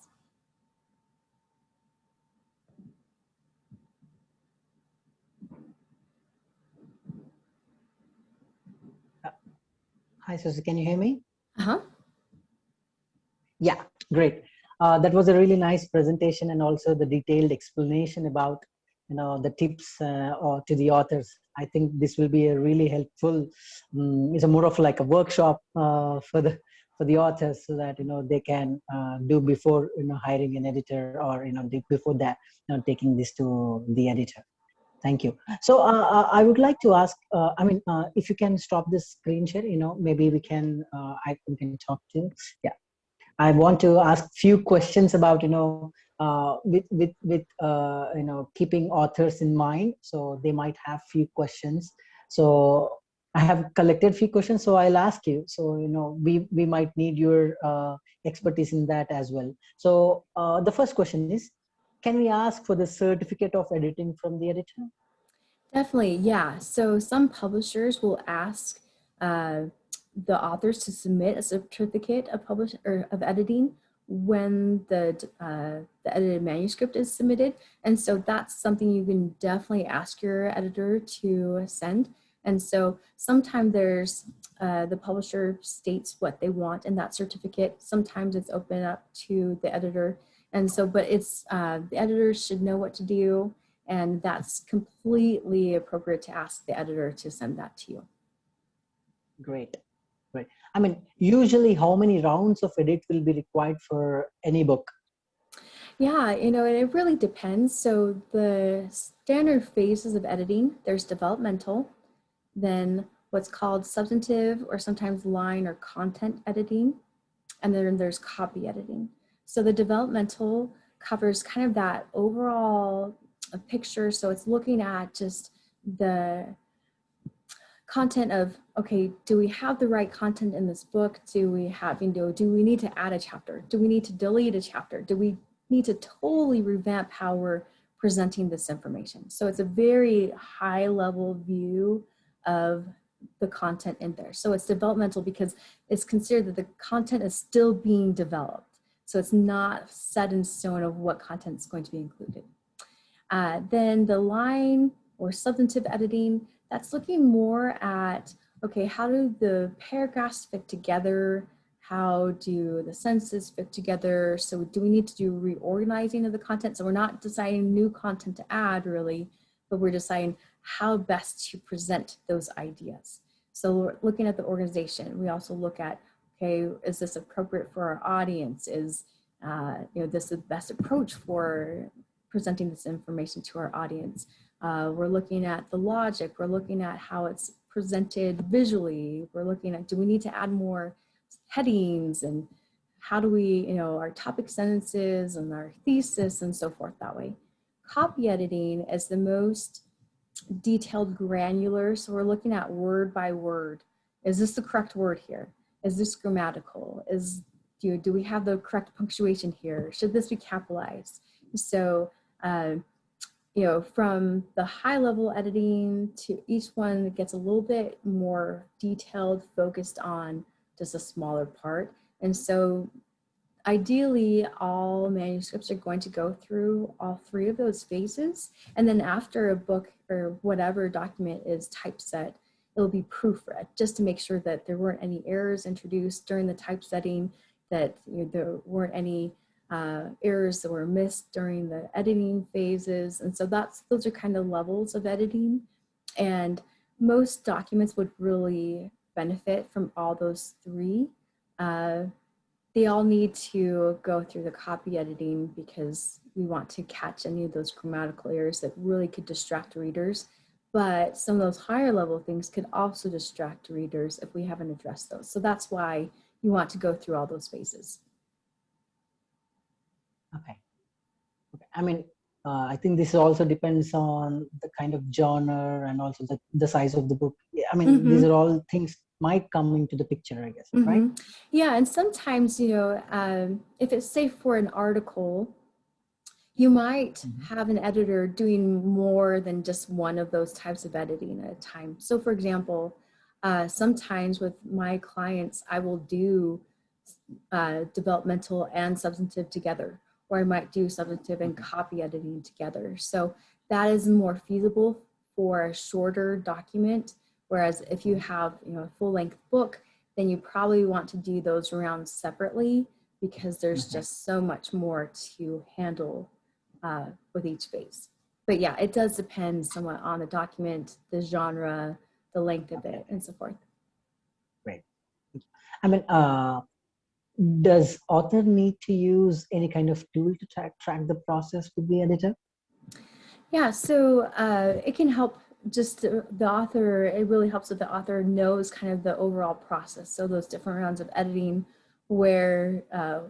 [SPEAKER 1] Hi, Susie, can you hear me?
[SPEAKER 2] Uh-huh.
[SPEAKER 1] Yeah, great. That was a really nice presentation, and also the detailed explanation about the tips or to the authors. I think this will be a really helpful. It's a more of like a workshop for the authors, so that they can do before hiring an editor, or before that taking this to the editor. Thank you. So I would like to ask, if you can stop this screen share, maybe we can talk to. Yeah. I want to ask few questions about with keeping authors in mind. So they might have few questions. So I have collected few questions. So I'll ask you. So we might need your expertise in that as well. So the first question is, can we ask for the certificate of editing from the editor?
[SPEAKER 2] Definitely, yeah. So some publishers will ask the authors to submit a certificate of editing when the edited manuscript is submitted. And so that's something you can definitely ask your editor to send. And so sometimes there's the publisher states what they want in that certificate. Sometimes it's open up to the editor. And so, but it's the editor should know what to do. And that's completely appropriate to ask the editor to send that to you.
[SPEAKER 1] Great. Great. I mean, usually how many rounds of edit will be required for any book?
[SPEAKER 2] Yeah, it really depends. So the standard phases of editing, there's developmental, then what's called substantive or sometimes line or content editing, and then there's copy editing. So the developmental covers kind of that overall picture. So it's looking at just the content of, okay, do we have the right content in this book? Do we have, do we need to add a chapter? Do we need to delete a chapter? Do we need to totally revamp how we're presenting this information? So it's a very high level view of the content in there. So it's developmental because it's considered that the content is still being developed. So it's not set in stone of what content is going to be included. Then the line or substantive editing, that's looking more at, okay, how do the paragraphs fit together? How do the sentences fit together? So do we need to do reorganizing of the content? So we're not deciding new content to add really, but we're deciding how best to present those ideas. So we're looking at the organization. We also look at, okay, is this appropriate for our audience? Is this the best approach for presenting this information to our audience? We're looking at the logic. We're looking at how it's presented visually. We're looking at, do we need to add more headings, and how do we, our topic sentences and our thesis and so forth that way. Copy editing is the most detailed, granular. So we're looking at word by word. Is this the correct word here? Is this grammatical? Do we have the correct punctuation here? Should this be capitalized? So, from the high level editing to each one that gets a little bit more detailed, focused on just a smaller part. And so ideally, all manuscripts are going to go through all three of those phases. And then after a book or whatever document is typeset, it'll be proofread just to make sure that there weren't any errors introduced during the typesetting, that there weren't any errors that were missed during the editing phases. And so those are kind of levels of editing. And most documents would really benefit from all those three. They all need to go through the copy editing because we want to catch any of those grammatical errors that really could distract readers. But some of those higher level things could also distract readers if we haven't addressed those. So that's why you want to go through all those phases.
[SPEAKER 1] Okay. I mean, I think this also depends on the kind of genre and also the size of the book. I mean, these are all things might come into the picture, I guess, right?
[SPEAKER 2] Yeah, and sometimes, if it's safe for an article, you might have an editor doing more than just one of those types of editing at a time. So for example, sometimes with my clients, I will do developmental and substantive together, or I might do substantive and copy editing together. So that is more feasible for a shorter document. Whereas if you have a full-length book, then you probably want to do those rounds separately because there's just so much more to handle with each phase. But yeah, it does depend somewhat on the document, the genre, the length of it, and so forth.
[SPEAKER 1] Great. I mean, does author need to use any kind of tool to track the process with the editor?
[SPEAKER 2] Yeah, so it can help just the author, it really helps if the author knows kind of the overall process. So those different rounds of editing where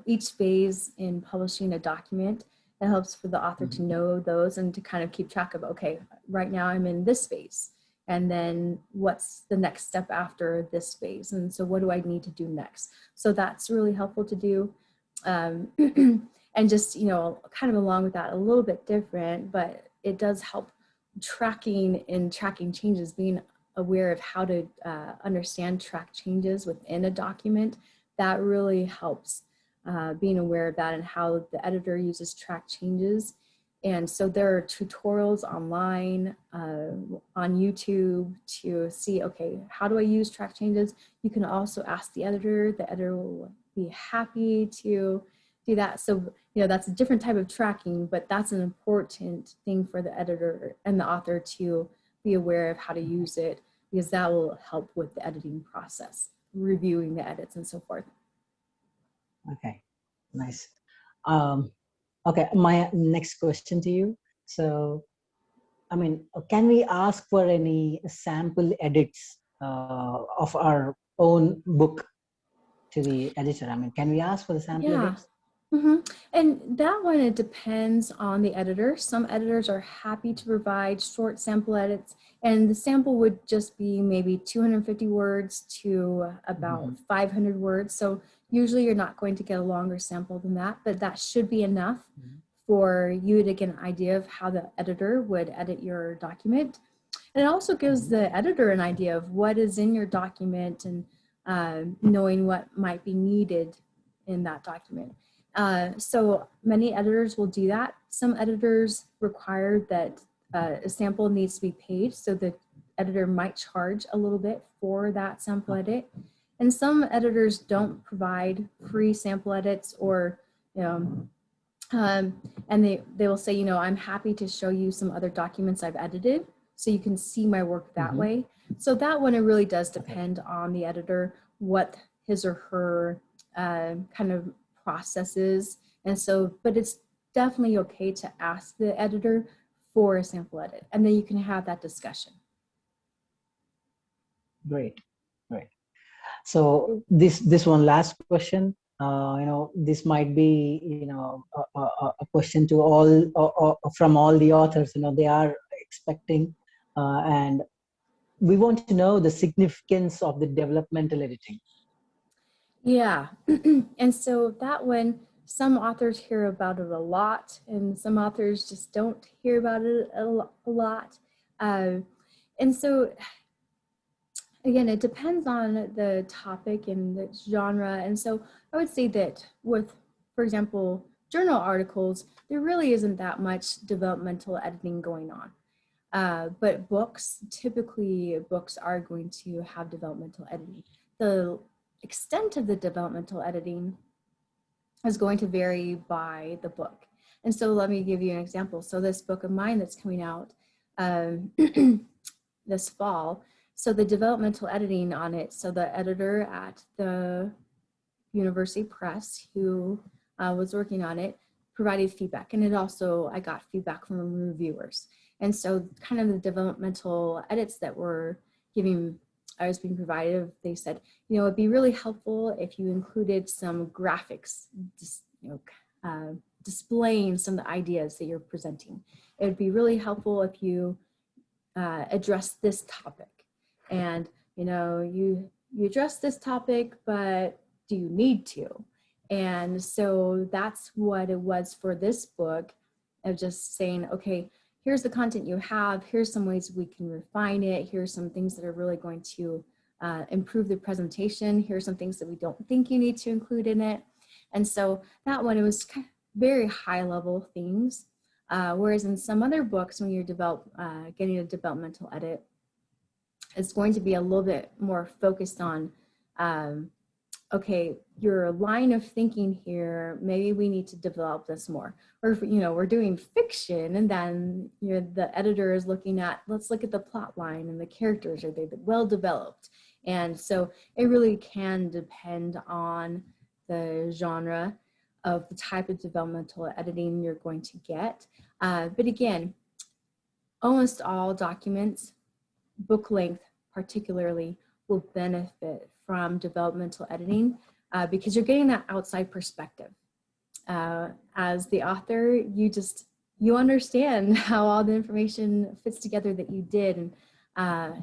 [SPEAKER 2] each phase in publishing a document, it helps for the author to know those and to kind of keep track of, okay, right now I'm in this phase. And then what's the next step after this phase? And so what do I need to do next? So that's really helpful to do. And just, kind of along with that, a little bit different, but it does help tracking changes, being aware of how to understand track changes within a document. That really helps being aware of that and how the editor uses track changes. And so there are tutorials online on YouTube to see, okay, how do I use track changes? You can also ask the editor will be happy to do that. So, that's a different type of tracking, but that's an important thing for the editor and the author to be aware of how to use it, because that will help with the editing process, reviewing the edits and so forth.
[SPEAKER 1] Okay, nice. Okay, my next question to you. So, I mean, can we ask for any sample edits of our own book to the editor? I mean, can we ask for the sample edits?
[SPEAKER 2] And that one, it depends on the editor. Some editors are happy to provide short sample edits, and the sample would just be maybe 250 words to about 500 words. So usually you're not going to get a longer sample than that, but that should be enough for you to get an idea of how the editor would edit your document. And it also gives the editor an idea of what is in your document and knowing what might be needed in that document. So many editors will do that. Some editors require that a sample needs to be paid, so the editor might charge a little bit for that sample edit. And some editors don't provide free sample edits, or and they will say, I'm happy to show you some other documents I've edited so you can see my work that way. So that one, it really does depend on the editor, what his or her kind of processes. And so, but it's definitely okay to ask the editor for a sample edit, and then you can have that discussion.
[SPEAKER 1] Great. So this one last question, this might be, a question to all, from all the authors, they are expecting, and we want to know the significance of the developmental editing.
[SPEAKER 2] Yeah, and so that one, some authors hear about it a lot, and some authors just don't hear about it a lot. And so, again, it depends on the topic and the genre. And so I would say that with, for example, journal articles, there really isn't that much developmental editing going on. But books, typically books are going to have developmental editing. The extent of the developmental editing is going to vary by the book. And so let me give you an example. So this book of mine that's coming out this fall, so the developmental editing on it, so the editor at the University Press who was working on it provided feedback, and it also, I got feedback from reviewers. And so kind of the developmental edits that I was being provided, they said, it'd be really helpful if you included some graphics, displaying some of the ideas that you're presenting. It would be really helpful if you address this topic. And, you address this topic, but do you need to? And so that's what it was for this book, of just saying, okay, here's the content you have, here's some ways we can refine it, here's some things that are really going to improve the presentation, here's some things that we don't think you need to include in it. And so that one, it was kind of very high level things, whereas in some other books, when you're getting a developmental edit, it's going to be a little bit more focused on, okay, your line of thinking here, maybe we need to develop this more. Or, we're doing fiction, and then the editor is looking at, let's look at the plot line and the characters, are they well developed? And so it really can depend on the genre of the type of developmental editing you're going to get. But again, almost all documents, book length particularly, will benefit from developmental editing because you're getting that outside perspective. As the author, you understand how all the information fits together that you did, and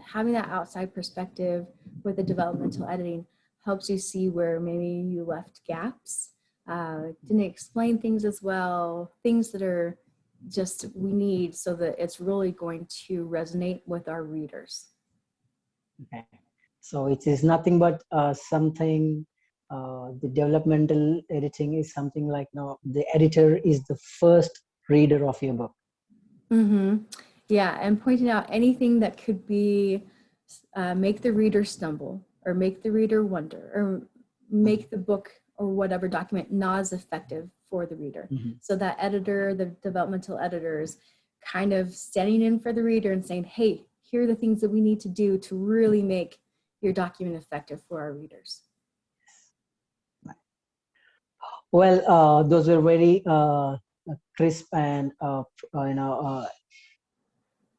[SPEAKER 2] having that outside perspective with the developmental editing helps you see where maybe you left gaps, didn't explain things as well, things that are just we need so that it's really going to resonate with our readers.
[SPEAKER 1] Okay, so it is nothing but something. The developmental editing is something like, the editor is the first reader of your book.
[SPEAKER 2] Yeah, and pointing out anything that could be make the reader stumble, or make the reader wonder, or make the book or whatever document not as effective for the reader. So that editor, the developmental editor, is kind of standing in for the reader and saying, hey, here are the things that we need to do to really make your document effective for our readers.
[SPEAKER 1] Well, those were very crisp and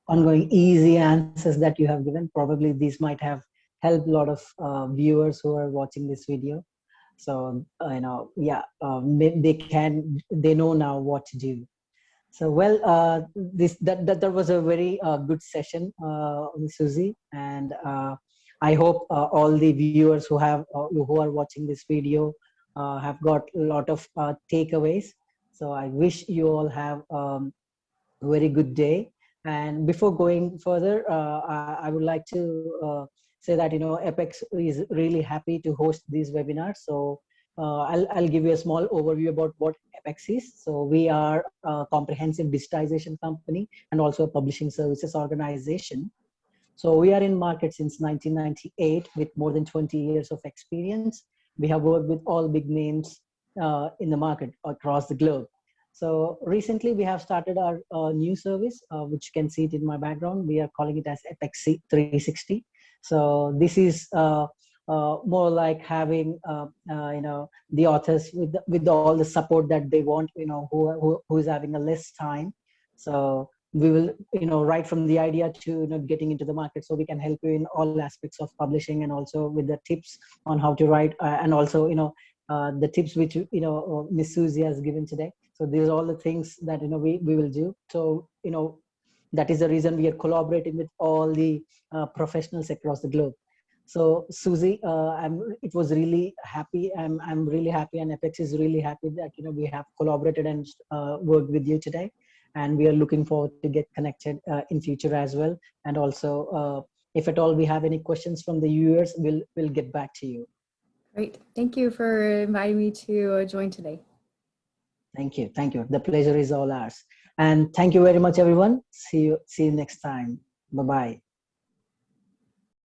[SPEAKER 1] ongoing easy answers that you have given. Probably these might have helped a lot of viewers who are watching this video. So, they know now what to do. So, well, that was a very good session, Susie, and I hope all the viewers who are watching this video have got a lot of takeaways. So, I wish you all have a very good day. And before going further, I would like to say that Apex is really happy to host these webinars. So I'll give you a small overview about what Apex is. So we are a comprehensive digitization company and also a publishing services organization. So we are in market since 1998 with more than 20 years of experience. We have worked with all big names in the market across the globe. So recently we have started our new service, which you can see it in my background. We are calling it as Apex 360. So this is more like having the authors with all the support that they want, who is having a less time. So we will right from the idea to getting into the market, so we can help you in all aspects of publishing, and also with the tips on how to write, and also the tips which Miss Susie has given today. So these are all the things that we will do. So that is the reason we are collaborating with all the professionals across the globe. So Susie, it was really happy. I'm really happy, and Apex is really happy that we have collaborated and worked with you today, and we are looking forward to get connected in future as well. And also, if at all we have any questions from the viewers, we'll get back to you.
[SPEAKER 2] Great, thank you for inviting me to join today.
[SPEAKER 1] Thank you, thank you. The pleasure is all ours. And thank you very much, everyone. See you next time. Bye bye.